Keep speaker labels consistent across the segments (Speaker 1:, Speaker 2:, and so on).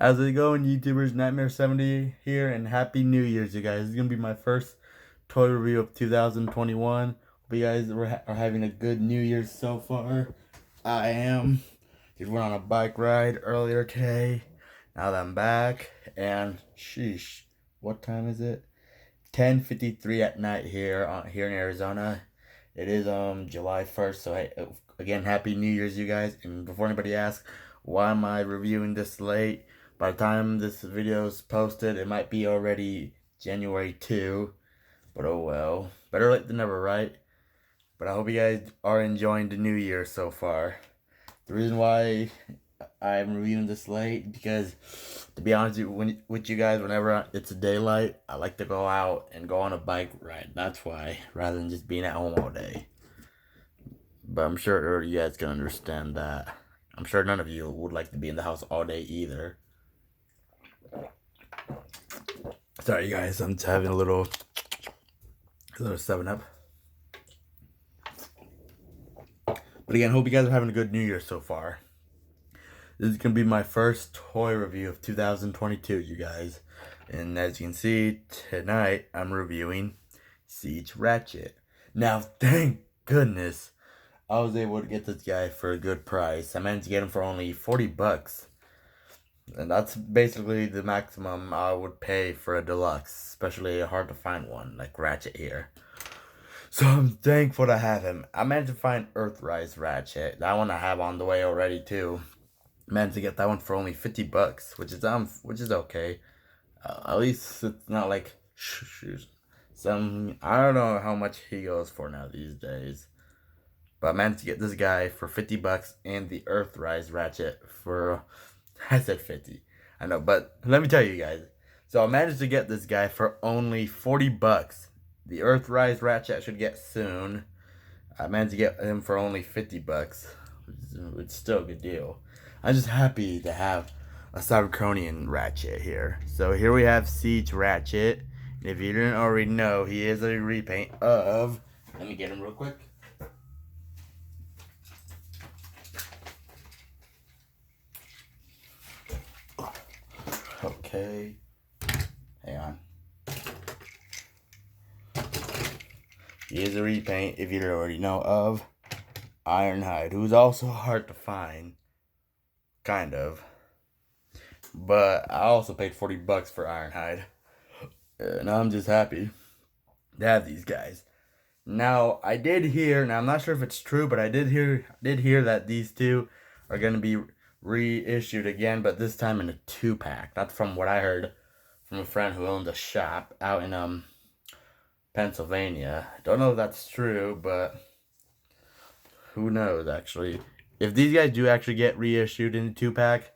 Speaker 1: How's it going, YouTubers? Nightmare 70 here, and Happy New Year's, you guys. This is going to be my first toy review of 2021. Hope you guys are having a good New Year's so far. I am. Just went on a bike ride earlier today. Now that I'm back, and sheesh, what time is it? 10:53 at night here in Arizona. It is July 1st, so again, Happy New Year's, you guys. And before anybody asks, why am I reviewing this late? By the time this video is posted, it might be already January 2. But oh well. Better late than never, right? But I hope you guys are enjoying the new year so far. The reason why I'm reviewing this late, because to be honest with you guys, whenever it's daylight, I like to go out and go on a bike ride. That's why, rather than just being at home all day. But I'm sure you guys can understand that. I'm sure none of you would like to be in the house all day either. Sorry, you guys, I'm just having a little 7-Up. But again, hope you guys are having a good New Year so far. This is going to be my first toy review of 2022, you guys. And as you can see, tonight I'm reviewing Siege Ratchet. Now, thank goodness, I was able to get this guy for a good price. I managed to get him for only 40 bucks. And that's basically the maximum I would pay for a deluxe, especially a hard to find one like Ratchet here. So I'm thankful to have him. I managed to find Earthrise Ratchet. That one I have on the way already too. Managed to get that one for only 50 bucks, which is okay. At least it's not like I don't know how much he goes for now these days. But I managed to get this guy for 50 bucks and the Earthrise Ratchet for, I said 50. I know, but let me tell you guys. So I managed to get this guy for only 40 bucks. The Earthrise Ratchet I should get soon. I managed to get him for only 50 bucks. It's still a good deal. I'm just happy to have a Cybertronian Ratchet here. So here we have Siege Ratchet. And if you didn't already know, he is a repaint of... Let me get him real quick. Okay. Hang on. He is a repaint, if you already know, of Ironhide, who's also hard to find. Kind of. But I also paid 40 bucks for Ironhide. And I'm just happy to have these guys. Now, I did hear, now I'm not sure if it's true, but I did hear that these two are going to be reissued again, but this time in a 2-pack. That's from what I heard from a friend who owns a shop out in Pennsylvania. Don't know if that's true, but who knows, actually. If these guys do actually get reissued in a 2-pack,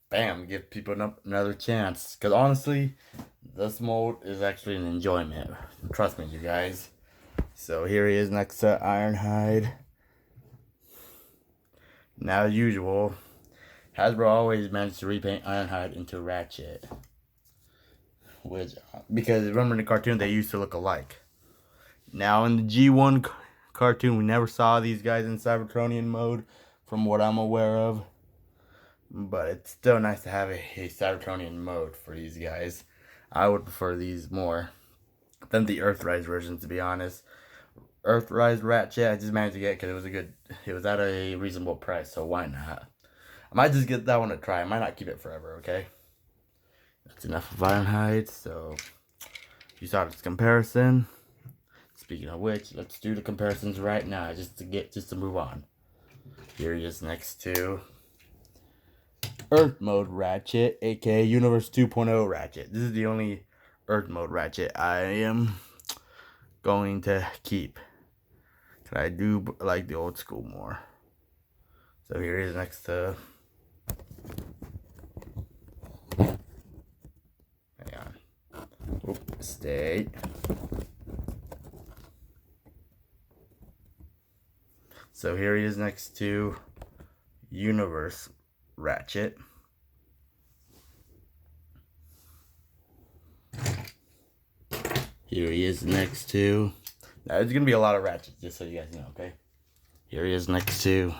Speaker 1: bam, give people another chance. Because honestly, this mold is actually an enjoyment. Trust me, you guys. So here he is next to Ironhide. Now, as usual, Hasbro always managed to repaint Ironhide into Ratchet. Because remember in the cartoon, they used to look alike. Now, in the G1 cartoon, we never saw these guys in Cybertronian mode, from what I'm aware of. But it's still nice to have a Cybertronian mode for these guys. I would prefer these more than the Earthrise version, to be honest. Earthrise Ratchet, I just managed to get because it was at a reasonable price, so why not? I might just get that one to try. I might not keep it forever, okay? That's enough of Ironhide, so you saw this comparison. Speaking of which, let's do the comparisons right now, just to move on. Here he is next to Earth Mode Ratchet, aka Universe 2.0 Ratchet. This is the only Earth Mode Ratchet I am going to keep. Cause I do like the old school more. So here he is next to... Hang on. Oop, stay. So here he is next to Universe Ratchet. Here he is next to... Now, there's going to be a lot of Ratchets, just so you guys know, okay? Here he is next to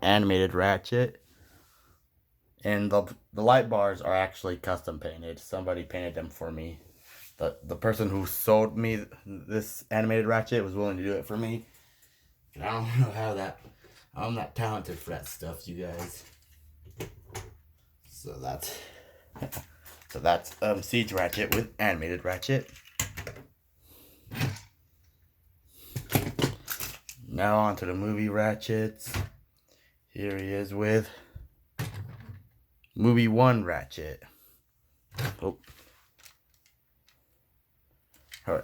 Speaker 1: Animated Ratchet. And the light bars are actually custom painted. Somebody painted them for me. The person who sold me this animated Ratchet was willing to do it for me. And I don't know how that... I'm not talented for that stuff, you guys. So that's Siege Ratchet with animated Ratchet. Now on to the movie Ratchets. Here he is with movie One Ratchet. Oh. Alright,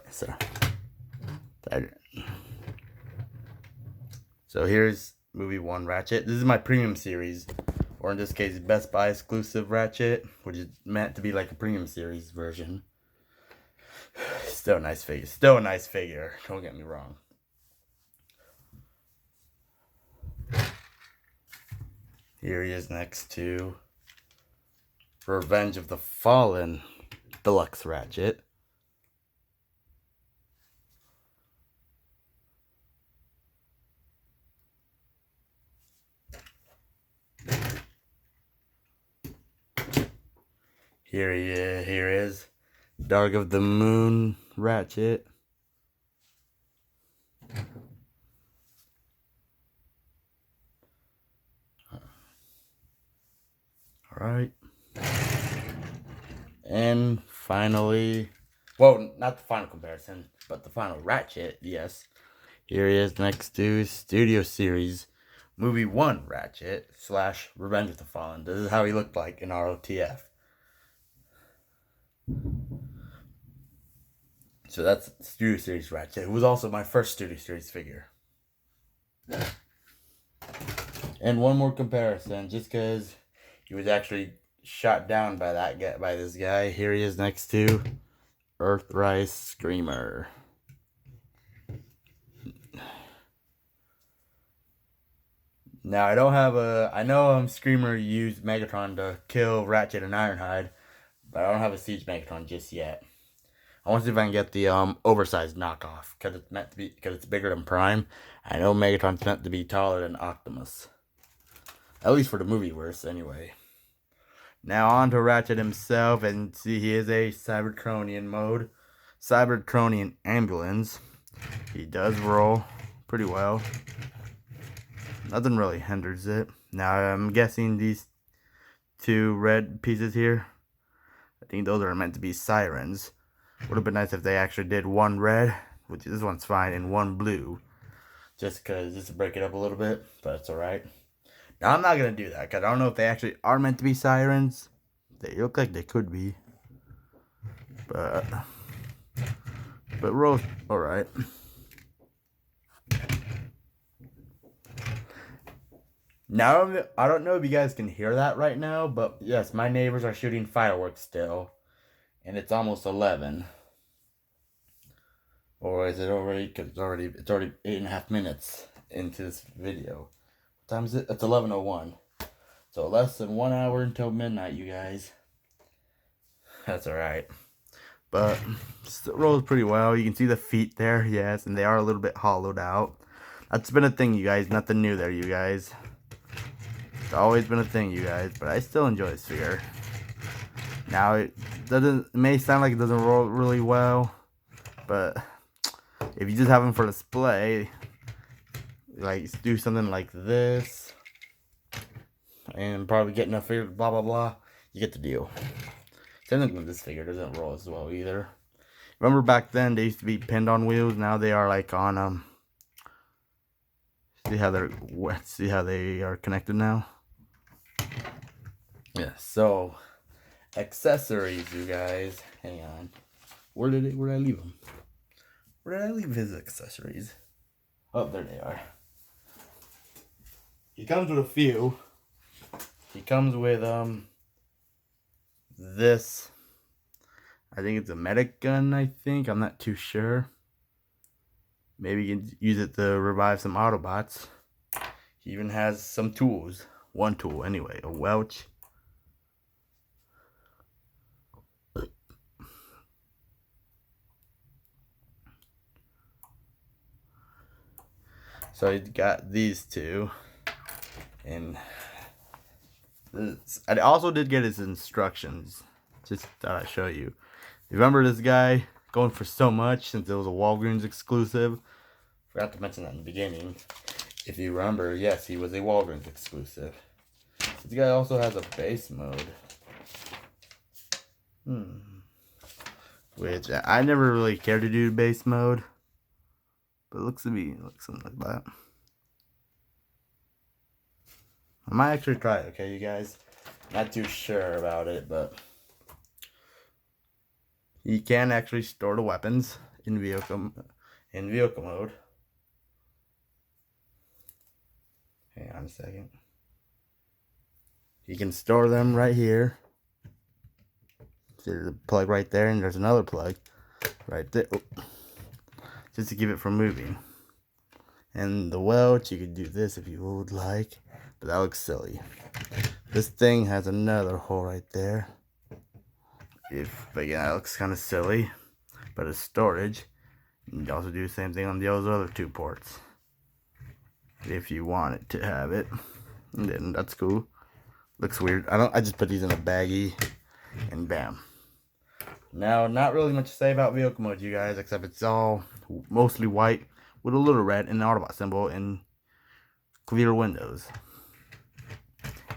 Speaker 1: so here's movie One Ratchet. This is my premium series, or in this case, Best Buy Exclusive Ratchet, which is meant to be like a premium series version. Still a nice figure. Still a nice figure. Don't get me wrong. Here he is next to Revenge of the Fallen Deluxe Ratchet. Here is Dark of the Moon Ratchet. Alright. And finally, well, not the final comparison, but the final Ratchet, yes. Here he is next to Studio Series Movie 1 Ratchet / Revenge of the Fallen. This is how he looked like in ROTF. So that's Studio Series Ratchet. It was also my first Studio Series figure. And one more comparison, just because he was actually shot down by this guy. Here he is next to Earthrise Screamer. Now I don't have I know Screamer used Megatron to kill Ratchet and Ironhide, but I don't have a Siege Megatron just yet. I want to see if I can get the oversized knockoff, because it's bigger than Prime. I know Megatron's meant to be taller than Optimus, at least for the movieverse anyway. Now on to Ratchet himself, and see he is a Cybertronian mode, Cybertronian ambulance. He does roll pretty well. Nothing really hinders it. Now I'm guessing these two red pieces here, I think those are meant to be sirens. Would have been nice if they actually did one red, which this one's fine, and one blue. Just to break it up a little bit, but it's alright. Now I'm not going to do that, because I don't know if they actually are meant to be sirens. They look like they could be. But roll alright. Now, I don't know if you guys can hear that right now, but yes, my neighbors are shooting fireworks still. And it's almost 11. Or is it already? Because it's already 8.5 minutes into this video. What time is it? It's 11:01. So less than 1 hour until midnight, you guys. That's alright. But still rolls pretty well. You can see the feet there, yes, and they are a little bit hollowed out. That's been a thing, you guys. Nothing new there, you guys. It's always been a thing, you guys. But I still enjoy this figure. Now it may sound like it doesn't roll really well, but if you just have them for display, like do something like this, and probably get enough figure, blah blah blah, you get the deal. Same thing with this figure, doesn't roll as well either. Remember back then they used to be pinned on wheels. Now they are like on see how they are connected now. Yeah, so accessories, you guys. Hang on. Where did I leave them? Where did I leave his accessories? Oh, there they are. He comes with a few. He comes with this. I think it's a medic gun, I think. I'm not too sure. Maybe you can use it to revive some Autobots. He even has some tools. One tool anyway, a Welch. So he's got these two, and I also did get his instructions. Just thought I'd show you. Remember this guy going for so much since it was a Walgreens exclusive? Forgot to mention that in the beginning. If you remember, yes, he was a Walgreens exclusive. This guy also has a base mode. Which I never really cared to do base mode. But it looks to be like something like that. I might actually try it, okay, you guys? Not too sure about it, but you can actually store the weapons in vehicle mode. Hang on a second. You can store them right here. There's a plug right there, and there's another plug right there. Oh. Just to keep it from moving. And the welt, you could do this if you would like, but that looks silly. This thing has another hole right there. But yeah, that looks kind of silly, but it's storage. You can also do the same thing on those other two ports if you want it to have it. And then that's cool. Looks weird. I just put these in a baggie, and bam. Now, not really much to say about vehicle mode, you guys, except it's all mostly white with a little red and an Autobot symbol and clear windows.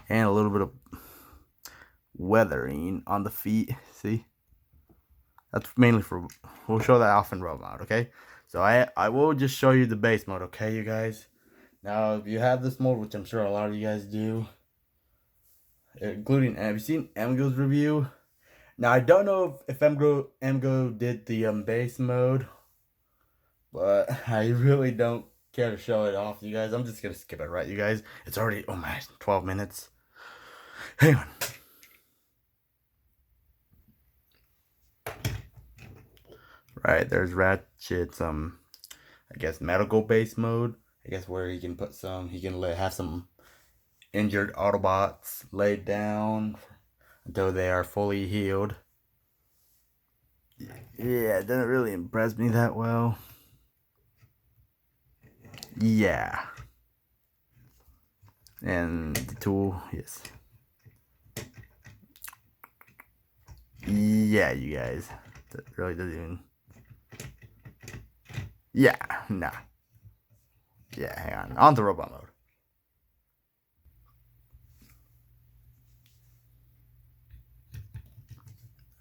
Speaker 1: And a little bit of weathering on the feet. See? That's mainly for, we'll show that off in road mode, okay? So I will just show you the base mode, okay, you guys? Now, if you have this mode, which I'm sure a lot of you guys do, including, have you seen Emgo's review? Now, I don't know if Emgo did the base mode, but I really don't care to show it off, you guys. I'm just going to skip it, right, you guys? It's already, oh my, 12 minutes. Hang on. Right, there's Ratchet's, I guess, medical base mode. I guess where he can put some, have some injured Autobots laid down until they are fully healed. Yeah, it didn't really impress me that well. Yeah. And the tool, yes. Yeah, you guys. That really doesn't even... Yeah, nah. Yeah, hang on. On to robot mode.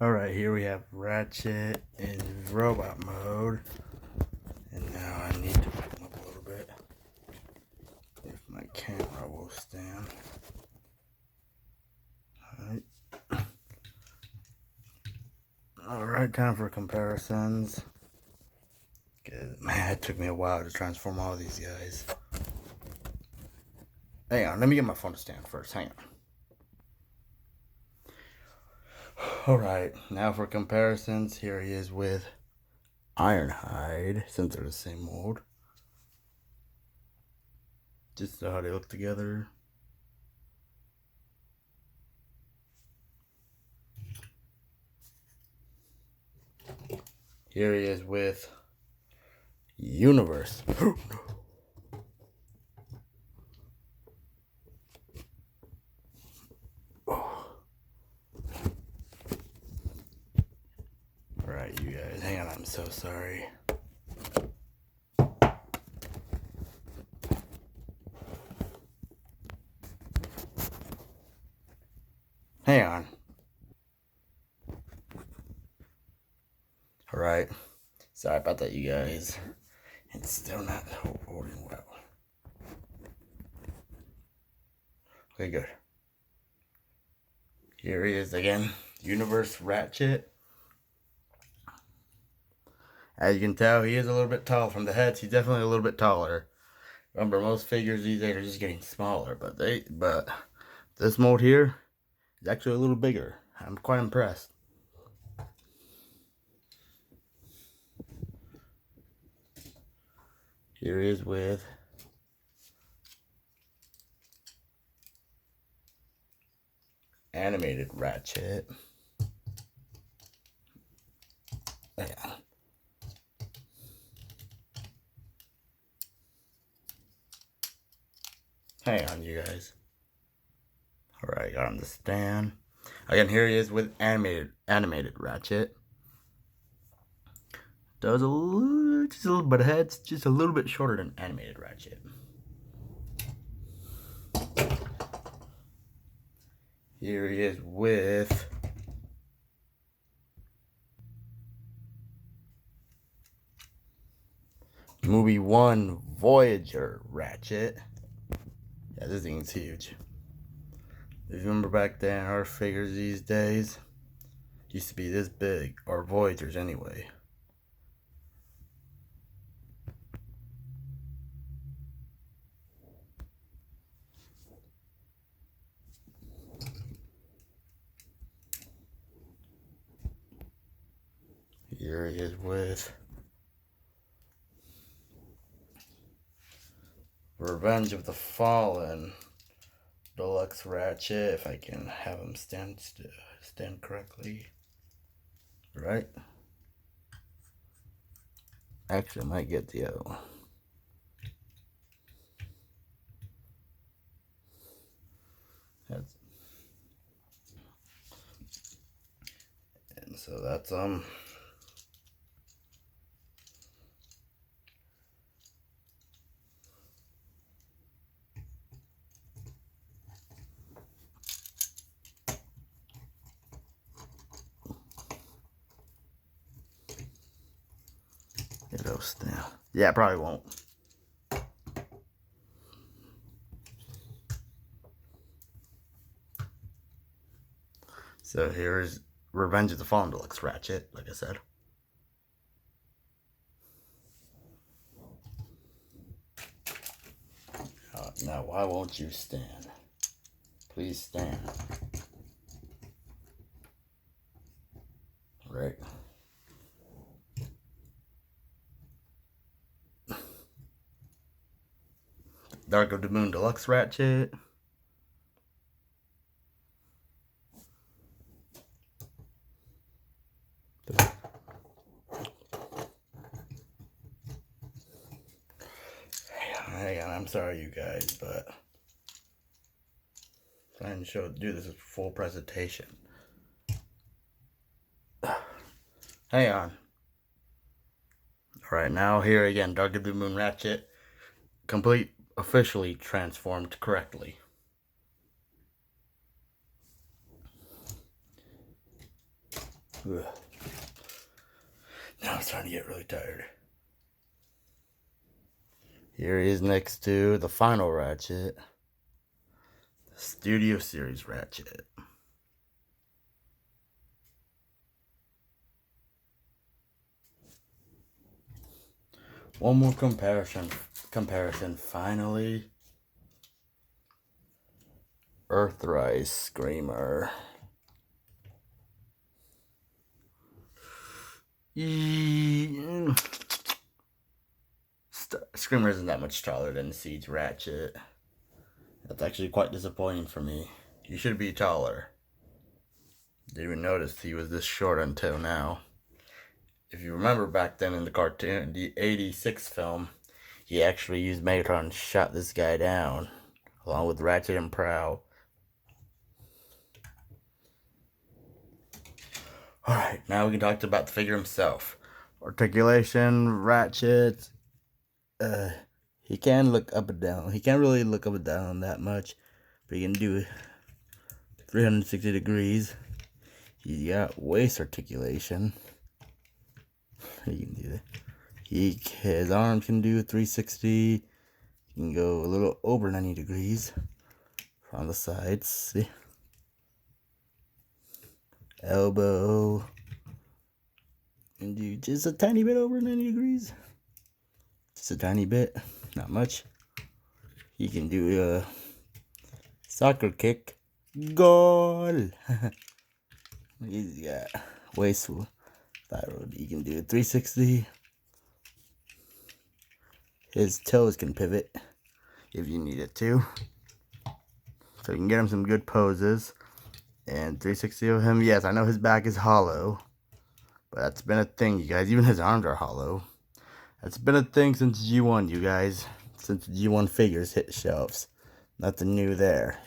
Speaker 1: Alright, here we have Ratchet in robot mode. And now I need to pick him up a little bit. If my camera will stand. Alright, time for comparisons. Man, it took me a while to transform all these guys. Hang on, let me get my phone to stand first. Hang on. Alright, now for comparisons. Here he is with Ironhide, since they're the same mold. Just how they look together. Here he is with Universe. Alright, you guys, hang on, I'm so sorry. Hang on. Alright, sorry about that, you guys. It's still not holding well. Okay, good. Here he is again, Universe Ratchet. As you can tell, he is a little bit tall from the heads. He's definitely a little bit taller. Remember, most figures these days are just getting smaller, but this mold here is actually a little bigger. I'm quite impressed. Here he is with Animated Ratchet. Yeah. Hang on, you guys. Alright. Alright, got on the stand. Again, here he is with animated Ratchet. Does just a little bit of heads, just a little bit shorter than animated Ratchet. Here he is with movie 1 Voyager Ratchet. Yeah, this thing's huge. If you remember back then, our figures these days used to be this big, or Voyagers anyway. Here he is with Revenge of the Fallen Deluxe Ratchet, if I can have him stand correctly. Right? Actually, I might get the other one. And so that's it'll stand. Yeah, probably won't. So here's Revenge of the Fallen Deluxe Ratchet, like I said. Now, why won't you stand? Please stand. Right. Dark of the Moon Deluxe Ratchet. Hang on, I'm sorry you guys, but I'm trying to do this as full presentation. Hang on. Alright, now here again, Dark of the Moon Ratchet. Complete, officially transformed correctly. Ugh. Now I'm starting to get really tired. Here he is next to the final Ratchet, the Studio Series Ratchet. One more comparison finally. Earthrise Screamer. Screamer isn't that much taller than Siege Ratchet. That's actually quite disappointing for me. He should be taller. Didn't even notice he was this short until now. If you remember back then in the cartoon, the 86 film, he actually used Megatron and shot this guy down, along with Ratchet and Prowl. Alright, now we can talk about the figure himself. Articulation Ratchet. He can look up and down. He can't really look up and down that much, but he can do 360 degrees. He's got waist articulation. He can do that. His arms can do 360. He can go a little over 90 degrees on the sides. See? Elbow. And do just a tiny bit over 90 degrees. Just a tiny bit. Not much. He can do a soccer kick. Goal! He's got waist thyroid. He can do a 360. His toes can pivot if you need it to. So you can get him some good poses. And 360 of him. Yes, I know his back is hollow. But that's been a thing, you guys. Even his arms are hollow. That's been a thing since G1, you guys. Since G1 figures hit shelves. Nothing new there.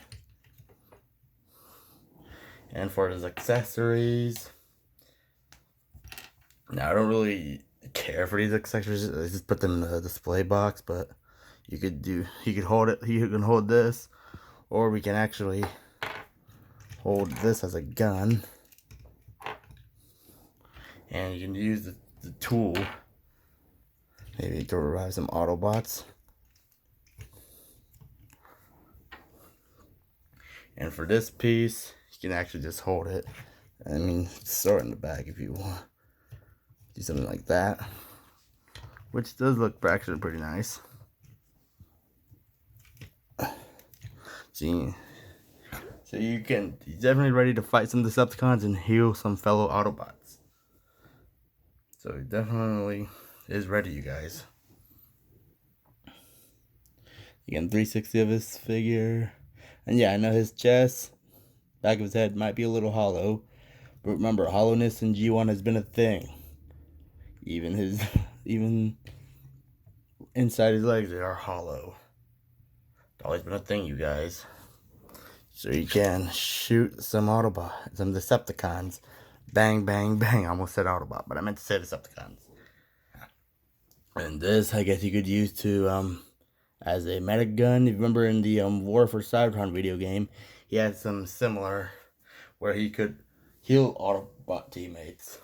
Speaker 1: And for his accessories, now I don't really care for these accessories. I just put them in the display box, but he could hold it. He can hold this, or we can actually hold this as a gun, and you can use the tool maybe to revive some Autobots. And for this piece, you can actually just hold it. I mean, throw it in the bag if you want. Do something like that, which does look actually pretty nice. See, so he's definitely ready to fight some Decepticons and heal some fellow Autobots. So he definitely is ready, you guys. Again, 360 of his figure. And yeah, I know his chest, back of his head might be a little hollow. But remember, hollowness in G1 has been a thing. Even inside his legs, they are hollow. It's always been a thing, you guys. So you can shoot some Decepticons. Bang, bang, bang. I almost said Autobot, but I meant to say Decepticons. And this, I guess you could use to, as a medic gun. If you remember in the War for Cybertron video game, he had some similar where he could heal Autobot teammates.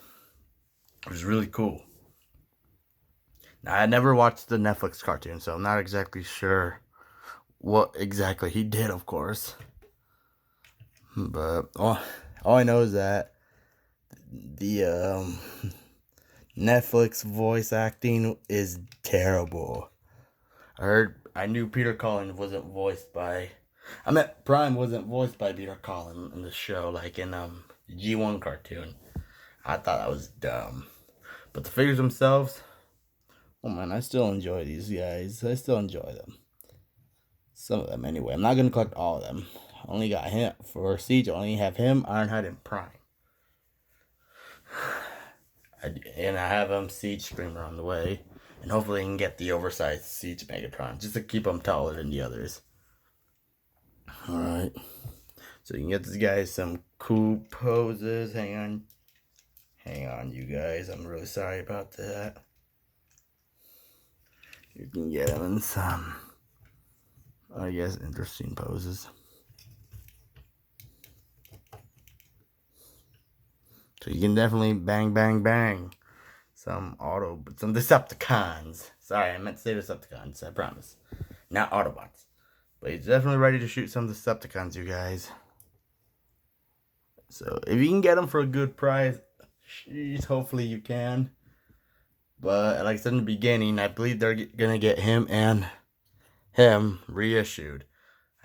Speaker 1: It was really cool. Now, I never watched the Netflix cartoon, so I'm not exactly sure what exactly he did, of course. But all I know is that the Netflix voice acting is terrible. I knew Peter Cullen wasn't voiced by... Prime wasn't voiced by Peter Cullen in the show, like in the G1 cartoon. I thought that was dumb. But the figures themselves, oh man, I still enjoy these guys. I still enjoy them. Some of them anyway. I'm not going to collect all of them. I only got him. For Siege, I only have him, Ironhide, and Prime. And I have Siege Screamer on the way. And hopefully I can get the oversized Siege Megatron, just to keep him taller than the others. Alright. So you can get this guy some cool poses. Hang on, you guys. I'm really sorry about that. You can get him in some, I guess, interesting poses. So you can definitely bang, bang, bang some Decepticons. Sorry, I meant to say Decepticons, I promise. Not Autobots. But he's definitely ready to shoot some Decepticons, you guys. So if you can get them for a good price, geez, hopefully you can. But like I said in the beginning, I believe they're gonna get him and him reissued.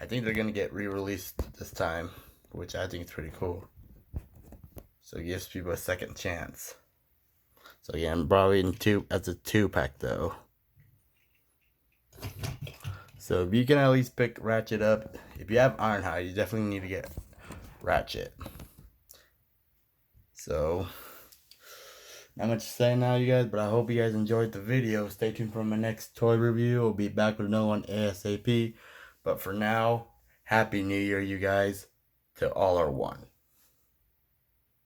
Speaker 1: I think they're gonna get re-released this time, which I think is pretty cool. So it gives people a second chance. So again, probably as a 2-pack though. So if you can at least pick Ratchet up, if you have Ironhide, you definitely need to get Ratchet. So, not much to say now, you guys, but I hope you guys enjoyed the video. Stay tuned for my next toy review. We'll be back with another one ASAP. But for now, Happy New Year, you guys. To all are one.